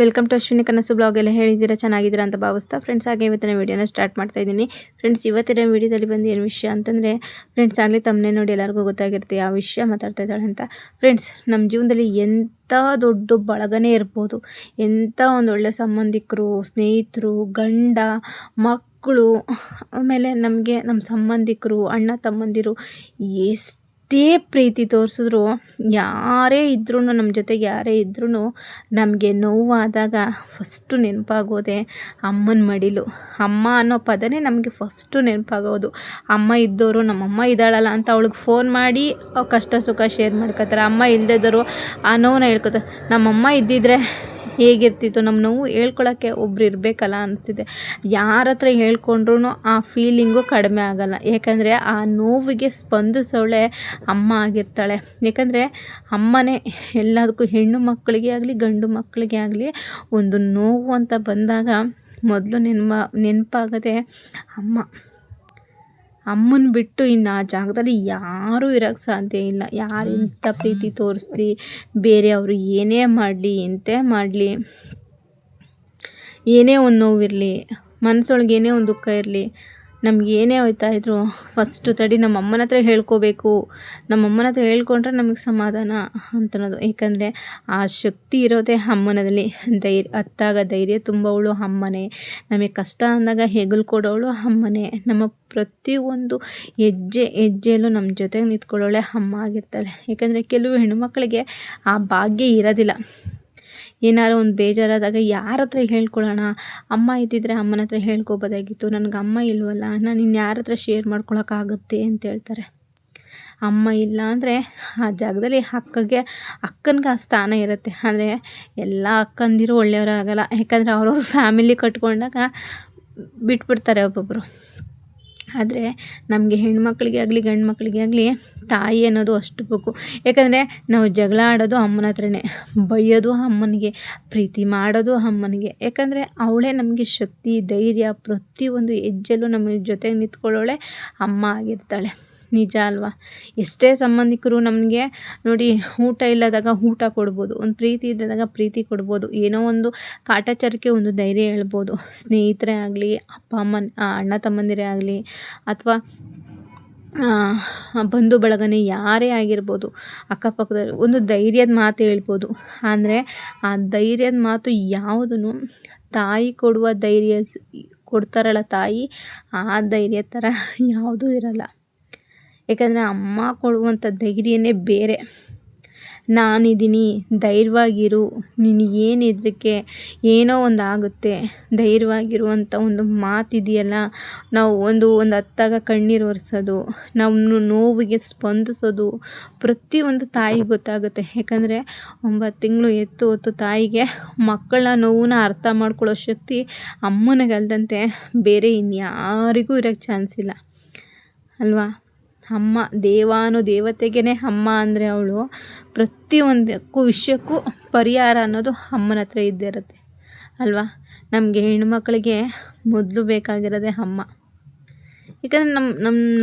Welcome to Ashwini ಕನಸು blog. ಎಲ್ಲ ಹೇಳಿದ್ದೀರಾ ಚೆನ್ನಾಗಿದ್ದೀರಾ ಅಂತ ಭಾವಿಸ್ತಾ ಫ್ರೆಂಡ್ಸ್, ಹಾಗೆ ಇವತ್ತಿನ ವೀಡಿಯೋನ ಸ್ಟಾರ್ಟ್ ಮಾಡ್ತಾ ಇದ್ದೀನಿ. ಫ್ರೆಂಡ್ಸ್, ಇವತ್ತಿನ ವೀಡಿಯೋದಲ್ಲಿ ಬಂದು ಏನು ವಿಷಯ ಅಂತಂದರೆ, ಫ್ರೆಂಡ್ಸ್ ಆಗಲಿ ತಮ್ಮನೇ ನೋಡಿ ಎಲ್ಲರಿಗೂ ಗೊತ್ತಾಗಿರುತ್ತೆ ಯಾವ ವಿಷಯ ಮಾತಾಡ್ತಾ ಇದ್ದಾಳೆ ಅಂತ. ಫ್ರೆಂಡ್ಸ್, ನಮ್ಮ ಜೀವನದಲ್ಲಿ ಎಂಥ ದೊಡ್ಡ ಬಳಗನೇ ಇರ್ಬೋದು, ಎಂಥ ಒಂದು ಒಳ್ಳೆ ಸಂಬಂಧಿಕರು, ಸ್ನೇಹಿತರು, ಗಂಡ ಮಕ್ಕಳು, ಆಮೇಲೆ ನಮಗೆ ನಮ್ಮ ಸಂಬಂಧಿಕರು, ಅಣ್ಣ ತಮ್ಮಂದಿರು ಎಷ್ಟೇ ಪ್ರೀತಿ ತೋರಿಸಿದ್ರು, ಯಾರೇ ಇದ್ರೂ ನಮ್ಮ ಜೊತೆಗೆ ಯಾರೇ ಇದ್ರೂ ನಮಗೆ ನೋವಾದಾಗ ಫಸ್ಟು ನೆನಪಾಗೋದೆ ಅಮ್ಮನ ಮಡಿಲು. ಅಮ್ಮ ಅನ್ನೋ ಪದನೇ ನಮಗೆ ಫಸ್ಟು ನೆನಪಾಗೋದು. ಅಮ್ಮ ಇದ್ದವರು, ನಮ್ಮಮ್ಮ ಇದ್ದಾಳಲ್ಲ ಅಂತ ಅವಳಿಗೆ ಫೋನ್ ಮಾಡಿ ಕಷ್ಟ ಸುಖ ಶೇರ್ ಮಾಡ್ಕೋತಾರೆ. ಅಮ್ಮ ಇಲ್ಲದಿದ್ದರು ಆ ನೋವನ್ನ ಹೇಳ್ಕೊತಾರೆ. ನಮ್ಮಮ್ಮ ಇದ್ದಿದ್ರೆ ಹೇಗಿರ್ತಿತ್ತು, ನಮ್ಮ ನೋವು ಹೇಳ್ಕೊಳಕ್ಕೆ ಒಬ್ರು ಇರಬೇಕಲ್ಲ ಅನಿಸ್ತಿದೆ. ಯಾರ ಹತ್ರ ಹೇಳ್ಕೊಂಡ್ರೂ ಆ ಫೀಲಿಂಗು ಕಡಿಮೆ ಆಗೋಲ್ಲ. ಯಾಕಂದರೆ ಆ ನೋವಿಗೆ ಸ್ಪಂದಿಸೋಳೆ ಅಮ್ಮ ಆಗಿರ್ತಾಳೆ. ಯಾಕಂದರೆ ಅಮ್ಮನೇ ಎಲ್ಲದಕ್ಕೂ, ಹೆಣ್ಣು ಮಕ್ಕಳಿಗೆ ಆಗಲಿ ಗಂಡು ಮಕ್ಕಳಿಗೆ ಆಗಲಿ ಒಂದು ನೋವು ಅಂತ ಬಂದಾಗ ಮೊದಲು ನೆನಪಾಗದೆ ಅಮ್ಮ. ಅಮ್ಮನ ಬಿಟ್ಟು ಇನ್ನು ಆ ಜಾಗದಲ್ಲಿ ಯಾರೂ ಇರೋಕ್ಕೆ ಸಾಧ್ಯ ಇಲ್ಲ. ಯಾರು ಎಂಥ ಪ್ರೀತಿ ತೋರಿಸ್ಲಿ, ಬೇರೆಯವರು ಏನೇ ಮಾಡಲಿ, ಎಂತೆ ಮಾಡಲಿ, ಏನೇ ಒಂದು ನೋವಿರಲಿ, ಮನಸ್ಸೊಳಗೆ ಏನೇ ಒಂದು ದುಃಖ ಇರಲಿ, ನಮ್ಗೆ ಏನೇ ಹೋಯ್ತಾ ಇದ್ರು ಫಸ್ಟು ತಡಿ ನಮ್ಮ ಅಮ್ಮನ ಹತ್ರ ಹೇಳ್ಕೋಬೇಕು, ನಮ್ಮಮ್ಮನ ಹತ್ರ ಹೇಳ್ಕೊಂಡ್ರೆ ನಮಗೆ ಸಮಾಧಾನ ಅಂತನ್ನೋದು. ಏಕೆಂದರೆ ಆ ಶಕ್ತಿ ಇರೋದೇ ಅಮ್ಮನದಲ್ಲಿ. ಅತ್ತಾಗ ಧೈರ್ಯ ತುಂಬವಳು ಅಮ್ಮನೇ, ನಮಗೆ ಕಷ್ಟ ಅಂದಾಗ ಹೆಗಲು ಕೊಡೋಳು ಅಮ್ಮನೇ, ನಮ್ಮ ಪ್ರತಿಯೊಂದು ಹೆಜ್ಜೆಯಲ್ಲೂ ನಮ್ಮ ಜೊತೆಗೆ ನಿಂತ್ಕೊಳ್ಳೋಳೆ ಅಮ್ಮ ಆಗಿರ್ತಾಳೆ. ಏಕೆಂದರೆ ಕೆಲವು ಹೆಣ್ಣುಮಕ್ಕಳಿಗೆ ಆ ಭಾಗ್ಯ ಇರೋದಿಲ್ಲ. ಏನಾರು ಒಂದು ಬೇಜಾರಾದಾಗ ಯಾರ ಹತ್ರ ಹೇಳ್ಕೊಳ್ಳೋಣ, ಅಮ್ಮ ಇದ್ದಿದ್ರೆ ಅಮ್ಮನ ಹತ್ರ ಹೇಳ್ಕೊಬೋದಾಗಿತ್ತು, ನನಗೆ ಅಮ್ಮ ಇಲ್ವಲ್ಲ, ನಾನು ಇನ್ಯಾರ ಹತ್ರ ಶೇರ್ ಮಾಡ್ಕೊಳಕ್ಕಾಗುತ್ತೆ ಅಂತ ಹೇಳ್ತಾರೆ. ಅಮ್ಮ ಇಲ್ಲ ಅಂದರೆ ಆ ಜಾಗದಲ್ಲಿ ಅಕ್ಕನಿಗೆ ಆ ಸ್ಥಾನ ಇರುತ್ತೆ. ಆದರೆ ಎಲ್ಲ ಅಕ್ಕಂದಿರು ಒಳ್ಳೆಯವರಾಗಲ್ಲ. ಯಾಕಂದರೆ ಅವ್ರವ್ರ ಫ್ಯಾಮಿಲಿ ಕಟ್ಕೊಂಡಾಗ ಬಿಟ್ಬಿಡ್ತಾರೆ ಒಬ್ಬೊಬ್ಬರು. ಆದರೆ ನಮಗೆ ಹೆಣ್ಮಕ್ಳಿಗೆ ಆಗಲಿ ಗಂಡು ಮಕ್ಕಳಿಗೆ ಆಗಲಿ ತಾಯಿ ಅನ್ನೋದು ಅಷ್ಟು ಬೇಕು. ಯಾಕಂದರೆ ನಾವು ಜಗಳ ಆಡೋದು ಅಮ್ಮನ ಹತ್ರನೇ, ಬೈಯೋದು ಅಮ್ಮನಿಗೆ, ಪ್ರೀತಿ ಮಾಡೋದು ಅಮ್ಮನಿಗೆ. ಯಾಕಂದರೆ ಅವಳೇ ನಮಗೆ ಶಕ್ತಿ, ಧೈರ್ಯ, ಪ್ರತಿಯೊಂದು ಹೆಜ್ಜೆಲ್ಲೂ ನಮ್ಮ ಜೊತೆಗೆ ನಿಂತ್ಕೊಳ್ಳೋಳೆ ಅಮ್ಮ ಆಗಿರ್ತಾಳೆ. ನಿಜ ಅಲ್ವಾ? ಎಷ್ಟೇ ಸಂಬಂಧಿಕರು ನಮಗೆ ನೋಡಿ, ಊಟ ಇಲ್ಲದಾಗ ಊಟ ಕೊಡ್ಬೋದು, ಒಂದು ಪ್ರೀತಿ ಇದ್ದಾಗ ಪ್ರೀತಿ ಕೊಡ್ಬೋದು, ಏನೋ ಒಂದು ಕಾಟಾಚಾರಕ್ಕೆ ಒಂದು ಧೈರ್ಯ ಹೇಳ್ಬೋದು. ಸ್ನೇಹಿತರೇ ಆಗಲಿ, ಅಪ್ಪ ಅಮ್ಮನ ಅಣ್ಣ ತಮ್ಮಂದಿರೇ ಆಗಲಿ, ಅಥವಾ ಬಂಧು ಬಳಗನೇ ಯಾರೇ ಆಗಿರ್ಬೋದು, ಅಕ್ಕಪಕ್ಕದಲ್ಲಿ ಒಂದು ಧೈರ್ಯದ ಮಾತು ಹೇಳ್ಬೋದು. ಅಂದರೆ ಆ ಧೈರ್ಯದ ಮಾತು ಯಾವುದೂ ತಾಯಿ ಕೊಡುವ ಧೈರ್ಯ ಕೊಡ್ತಾರಲ್ಲ ತಾಯಿ, ಆ ಧೈರ್ಯ ಥರ ಯಾವುದೂ ಇರಲ್ಲ. ಯಾಕಂದರೆ ಅಮ್ಮ ಕೊಡುವಂಥ ಧೈರ್ಯನೇ ಬೇರೆ. ನಾನಿದ್ದೀನಿ, ಧೈರ್ಯವಾಗಿರು, ನೀನು ಏನಿದ್ರಕ್ಕೆ ಏನೋ ಒಂದು ಆಗುತ್ತೆ, ಧೈರ್ಯವಾಗಿರುವಂಥ ಒಂದು ಮಾತಿದೆಯಲ್ಲ. ನಾವು ಒಂದು ಹತ್ತಾಗ ಕಣ್ಣೀರು ಒರೆಸೋದು, ನಮ್ಮ ನೋವಿಗೆ ಸ್ಪಂದಿಸೋದು ಪ್ರತಿಯೊಂದು ತಾಯಿಗೆ ಗೊತ್ತಾಗುತ್ತೆ. ಯಾಕಂದರೆ 9 ತಿಂಗಳು ಹೊತ್ತು ತಾಯಿಗೆ ಮಕ್ಕಳ ನೋವನ್ನ ಅರ್ಥ ಮಾಡ್ಕೊಳ್ಳೋ ಶಕ್ತಿ ಅಮ್ಮನಿಗಲ್ದಂತೆ ಬೇರೆ ಇನ್ಯಾರಿಗೂ ಇರೋಕ್ಕೆ ಚಾನ್ಸ್ ಇಲ್ಲ ಅಲ್ವಾ? ಅಮ್ಮ ದೇವತೆಗೇ ಅಮ್ಮ ಅಂದರೆ ಅವಳು ಪ್ರತಿಯೊಂದಕ್ಕೂ ವಿಷಯಕ್ಕೂ ಪರಿಹಾರ ಅನ್ನೋದು ಅಮ್ಮನ ಹತ್ರ ಇದ್ದೇ ಇರುತ್ತೆ ಅಲ್ವಾ? ನಮಗೆ ಹೆಣ್ಮಕ್ಳಿಗೆ ಮೊದಲು ಬೇಕಾಗಿರೋದೇ ಅಮ್ಮ. ಯಾಕಂದರೆ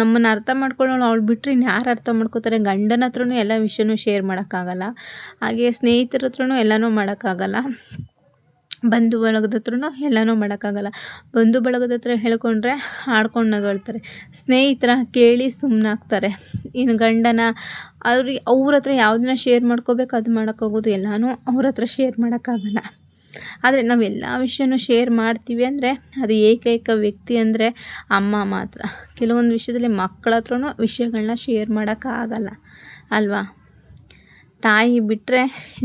ನಮ್ಮನ್ನು ಅರ್ಥ ಮಾಡ್ಕೊಳ್ಳೋಳು ಅವಳು ಬಿಟ್ಟರೆ ಇನ್ಯಾರು ಅರ್ಥ ಮಾಡ್ಕೋತಾರೆ? ಗಂಡನ ಹತ್ರನೂ ಎಲ್ಲ ವಿಷಯನೂ ಶೇರ್ ಮಾಡೋಕ್ಕಾಗಲ್ಲ, ಹಾಗೆ ಸ್ನೇಹಿತರ ಹತ್ರನೂ ಎಲ್ಲನೂ ಮಾಡೋಕ್ಕಾಗಲ್ಲ, ಬಂಧು ಬಳಗದ ಹತ್ರನೂ ಎಲ್ಲನೂ ಮಾಡೋಕ್ಕಾಗಲ್ಲ. ಬಂಧು ಬಳಗದ ಹತ್ರ ಹೇಳ್ಕೊಂಡ್ರೆ ಆಡ್ಕೊಂಡು ನಗಳ್ತಾರೆ, ಸ್ನೇಹಿತರ ಕೇಳಿ ಸುಮ್ಮನಾಗ್ತಾರೆ. ಇನ್ನು ಗಂಡನ ಅವ್ರ ಹತ್ರ ಯಾವುದನ್ನ ಶೇರ್ ಮಾಡ್ಕೋಬೇಕು ಅದು ಮಾಡೋಕ್ಕಾಗೋದು, ಎಲ್ಲನೂ ಅವ್ರ ಹತ್ರ ಶೇರ್ ಮಾಡೋಕ್ಕಾಗಲ್ಲ. ಆದರೆ ನಾವು ಎಲ್ಲ ವಿಷಯನೂ ಶೇರ್ ಮಾಡ್ತೀವಿ ಅಂದರೆ ಅದು ಏಕೈಕ ವ್ಯಕ್ತಿ ಅಂದರೆ ಅಮ್ಮ ಮಾತ್ರ. ಕೆಲವೊಂದು ವಿಷಯದಲ್ಲಿ ಮಕ್ಕಳ ಹತ್ರನೂ ವಿಷಯಗಳನ್ನ ಶೇರ್ ಮಾಡೋಕ್ಕಾಗಲ್ಲ ಅಲ್ವಾ? ತಾಯಿ ಬಿಟ್ಟರೆ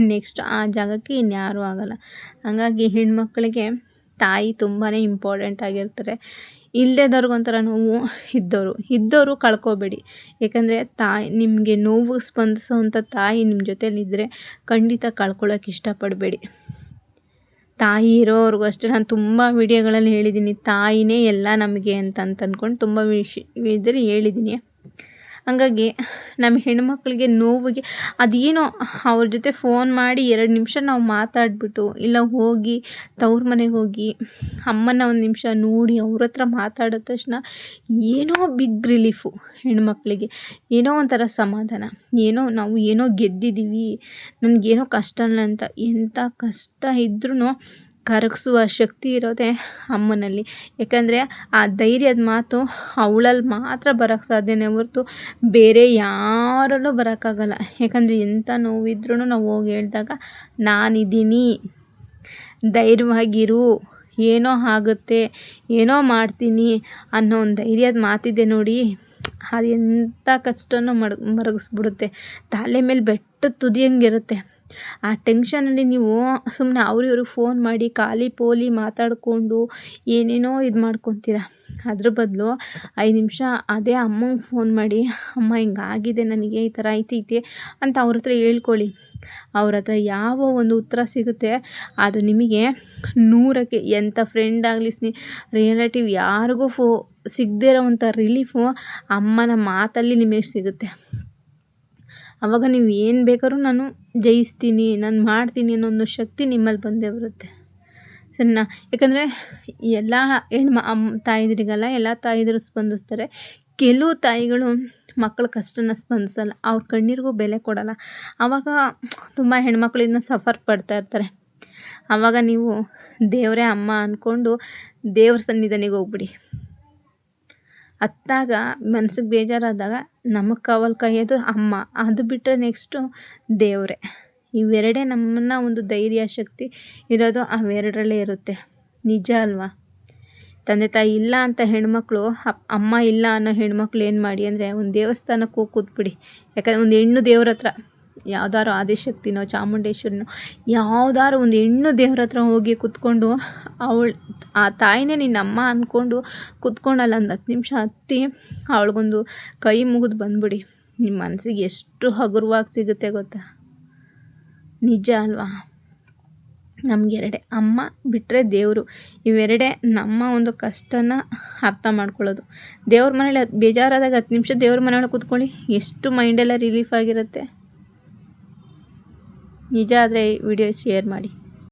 ನೆಕ್ಸ್ಟ್ ಆ ಜಾಗಕ್ಕೆ ಇನ್ಯಾರೂ ಆಗಲ್ಲ. ಹಾಗಾಗಿ ಹೆಣ್ಮಕ್ಳಿಗೆ ತಾಯಿ ತುಂಬಾ ಇಂಪಾರ್ಟೆಂಟ್ ಆಗಿರ್ತಾರೆ. ಇಲ್ಲದೇದವ್ರಿಗೊಂಥರ ನೋವು, ಇದ್ದವರು ಕಳ್ಕೊಬೇಡಿ. ಯಾಕಂದರೆ ನಿಮಗೆ ನೋವು ಸ್ಪಂದಿಸೋವಂಥ ತಾಯಿ ನಿಮ್ಮ ಜೊತೆಲಿದ್ದರೆ ಖಂಡಿತ ಕಳ್ಕೊಳ್ಳೋಕೆ ಇಷ್ಟಪಡಬೇಡಿ. ತಾಯಿ ಇರೋವ್ರಿಗೂ ಅಷ್ಟೇ. ನಾನು ತುಂಬ ವಿಡಿಯೋಗಳಲ್ಲಿ ಹೇಳಿದ್ದೀನಿ, ತಾಯಿನೇ ಎಲ್ಲ ನಮಗೆ ಅಂತ ಅಂದ್ಕೊಂಡು ತುಂಬ ವಿಷಯದಲ್ಲಿ ಹೇಳಿದ್ದೀನಿ. ಹಂಗಾಗಿ ನಮ್ಮ ಹೆಣ್ಮಕ್ಳಿಗೆ ನೋವಿಗೆ ಅದೇನೋ ಅವ್ರ ಜೊತೆ ಫೋನ್ ಮಾಡಿ 2 ನಿಮಿಷ ನಾವು ಮಾತಾಡಿಬಿಟ್ಟು ಇಲ್ಲ ಹೋಗಿ ತವ್ರ ಮನೆಗೆ ಹೋಗಿ ಅಮ್ಮನ ಒಂದು ನಿಮಿಷ ನೋಡಿ ಅವ್ರ ಹತ್ರ ಮಾತಾಡಿದ ತಕ್ಷಣ ಏನೋ ಬಿಗ್ ರಿಲೀಫು ಹೆಣ್ಮಕ್ಳಿಗೆ. ಏನೋ ಒಂಥರ ಸಮಾಧಾನ, ನಾವು ಏನೋ ಗೆದ್ದಿದ್ದೀವಿ, ನನಗೇನೋ ಕಷ್ಟ ಇಲ್ಲ ಅಂತ. ಎಂಥ ಕಷ್ಟ ಇದ್ರೂ ಕರಗಿಸುವ ಶಕ್ತಿ ಇರೋದೇ ಅಮ್ಮನಲ್ಲಿ. ಯಾಕಂದರೆ ಆ ಧೈರ್ಯದ ಮಾತು ಅವಳಲ್ಲಿ ಮಾತ್ರ ಬರೋಕ್ಕೆ ಸಾಧ್ಯನೇ ಹೊರ್ತು ಬೇರೆ ಯಾರಲ್ಲೂ ಬರೋಕ್ಕಾಗಲ್ಲ. ಯಾಕಂದರೆ ಎಂಥ ನೋವಿದ್ರೂ ನಾವು ಹೋಗಿ ಹೇಳಿದಾಗ ನಾನಿದ್ದೀನಿ, ಧೈರ್ಯವಾಗಿರು, ಏನೋ ಆಗುತ್ತೆ, ಏನೋ ಮಾಡ್ತೀನಿ ಅನ್ನೋ ಒಂದು ಧೈರ್ಯದ ಮಾತಿದೆ ನೋಡಿ, ಅದು ಎಂಥ ಕಷ್ಟನೂ ಮರಗಿಸ್ಬಿಡುತ್ತೆ. ತಲೆ ಮೇಲೆ ಬೆಟ್ಟದ ತುದಿಯಂಗಿರುತ್ತೆ. ಆ ಟೆನ್ಷನಲ್ಲಿ ನೀವು ಸುಮ್ಮನೆ ಇವ್ರಿಗೆ ಫೋನ್ ಮಾಡಿ ಖಾಲಿ ಪೋಲಿ ಮಾತಾಡಿಕೊಂಡು ಏನೇನೋ ಇದು ಮಾಡ್ಕೊತೀರ. ಅದ್ರ ಬದಲು 5 ನಿಮಿಷ ಅದೇ ಅಮ್ಮಂಗೆ ಫೋನ್ ಮಾಡಿ, ಅಮ್ಮ ಹಿಂಗಾಗಿದೆ, ನನಗೆ ಈ ಥರ ಐತೈತೆ ಅಂತ ಅವ್ರ ಹತ್ರ ಹೇಳ್ಕೊಳ್ಳಿ. ಅವ್ರ ಹತ್ರ ಯಾವ ಒಂದು ಉತ್ತರ ಸಿಗುತ್ತೆ ಅದು ನಿಮಗೆ 100ಕ್ಕೆ ಎಂಥ ಫ್ರೆಂಡ್ ಆಗಲಿ ರಿಲೇಟಿವ್ ಯಾರಿಗೂ ಸಿಗದೇ ಇರೋವಂಥ ರಿಲೀಫು ಅಮ್ಮನ ಮಾತಲ್ಲಿ ನಿಮಗೆ ಸಿಗುತ್ತೆ. ಆವಾಗ ನೀವು ಏನು ಬೇಕಾದ್ರೂ ನಾನು ಜಯಿಸ್ತೀನಿ, ನಾನು ಮಾಡ್ತೀನಿ ಅನ್ನೋ ಒಂದು ಶಕ್ತಿ ನಿಮ್ಮಲ್ಲಿ ಬಂದೇ ಬರುತ್ತೆ. ಸರಿನಾ? ಯಾಕಂದರೆ ಎಲ್ಲ ತಾಯಂದಿರಿಗಲ್ಲ, ಎಲ್ಲ ತಾಯಂದಿರು ಸ್ಪಂದಿಸ್ತಾರೆ. ಕೆಲವು ತಾಯಿಗಳು ಮಕ್ಕಳ ಕಷ್ಟನ ಸ್ಪಂದಿಸಲ್ಲ, ಅವ್ರ ಕಣ್ಣೀರಿಗೂ ಬೆಲೆ ಕೊಡಲ್ಲ. ಆವಾಗ ತುಂಬ ಹೆಣ್ಮಕ್ಳು ಇದನ್ನ ಸಫರ್ ಪಡ್ತಾ ಇರ್ತಾರೆ. ಆವಾಗ ನೀವು ದೇವರೇ ಅಮ್ಮ ಅಂದ್ಕೊಂಡು ದೇವ್ರ ಸನ್ನಿಧಾನಿಗೆ ಹೋಗ್ಬಿಡಿ. ಅತ್ತಾಗ ಮನ್ಸಿಗೆ ಬೇಜಾರಾದಾಗ ನಮಗೆ ಕಾವಲು ಕಾಯೋದು ಅಮ್ಮ, ಅದು ಬಿಟ್ಟರೆ ನೆಕ್ಸ್ಟು ದೇವರೇ. ಇವೆರಡೇ ನಮ್ಮನ್ನು ಒಂದು ಧೈರ್ಯ ಶಕ್ತಿ ಇರೋದು ಅವೆರಡರಲ್ಲೇ ಇರುತ್ತೆ. ನಿಜ ಅಲ್ವಾ? ತಂದೆ ತಾಯಿ ಇಲ್ಲ ಅಂತ ಹೆಣ್ಮಕ್ಳು, ಅಮ್ಮ ಇಲ್ಲ ಅನ್ನೋ ಹೆಣ್ಮಕ್ಳು ಏನು ಮಾಡಿ ಅಂದರೆ ಒಂದು ದೇವಸ್ಥಾನಕ್ಕೆ ಹೋಗಿ ಕೂತ್ಬಿಡಿ. ಯಾಕಂದರೆ ಒಂದು ಹೆಣ್ಣು ದೇವ್ರ ಹತ್ರ, ಯಾವ್ದಾದ್ರು ಆದಿಶಕ್ತಿನೋ ಚಾಮುಂಡೇಶ್ವರಿನೋ ಯಾವ್ದಾದ್ರು ಒಂದು ಹೆಣ್ಣು ದೇವ್ರ ಹತ್ರ ಹೋಗಿ ಕೂತ್ಕೊಂಡು ಆ ತಾಯಿನೇ ನಿನ್ನ ಅಮ್ಮ ಅಂದ್ಕೊಂಡು ಕೂತ್ಕೊಂಡಲ್ಲ ಒಂದು 10 ನಿಮಿಷ ಹತ್ತಿ ಅವಳಿಗೊಂದು ಕೈ ಮುಗಿದು ಬಂದ್ಬಿಡಿ. ನಿಮ್ಮ ಮನಸ್ಸಿಗೆ ಎಷ್ಟು ಹಗುರವಾಗಿ ಸಿಗುತ್ತೆ ಗೊತ್ತಾ? ನಿಜ ಅಲ್ವಾ? ನಮಗೆರಡೇ, ಅಮ್ಮ ಬಿಟ್ಟರೆ ದೇವರು. ಇವೆರಡೇ ನಮ್ಮ ಒಂದು ಕಷ್ಟನ ಅರ್ಥ ಮಾಡ್ಕೊಳ್ಳೋದು. ದೇವ್ರ ಮನೇಲಿ ಬೇಜಾರಾದಾಗ 10 ನಿಮಿಷ ದೇವ್ರ ಮನೆಯೊಳಗೆ ಕೂತ್ಕೊಳ್ಳಿ, ಎಷ್ಟು ಮೈಂಡೆಲ್ಲ ರಿಲೀಫ್ ಆಗಿರುತ್ತೆ. ನಿಜ ಆದರೆ ವಿಡಿಯೋ ಶೇರ್ ಮಾಡಿ.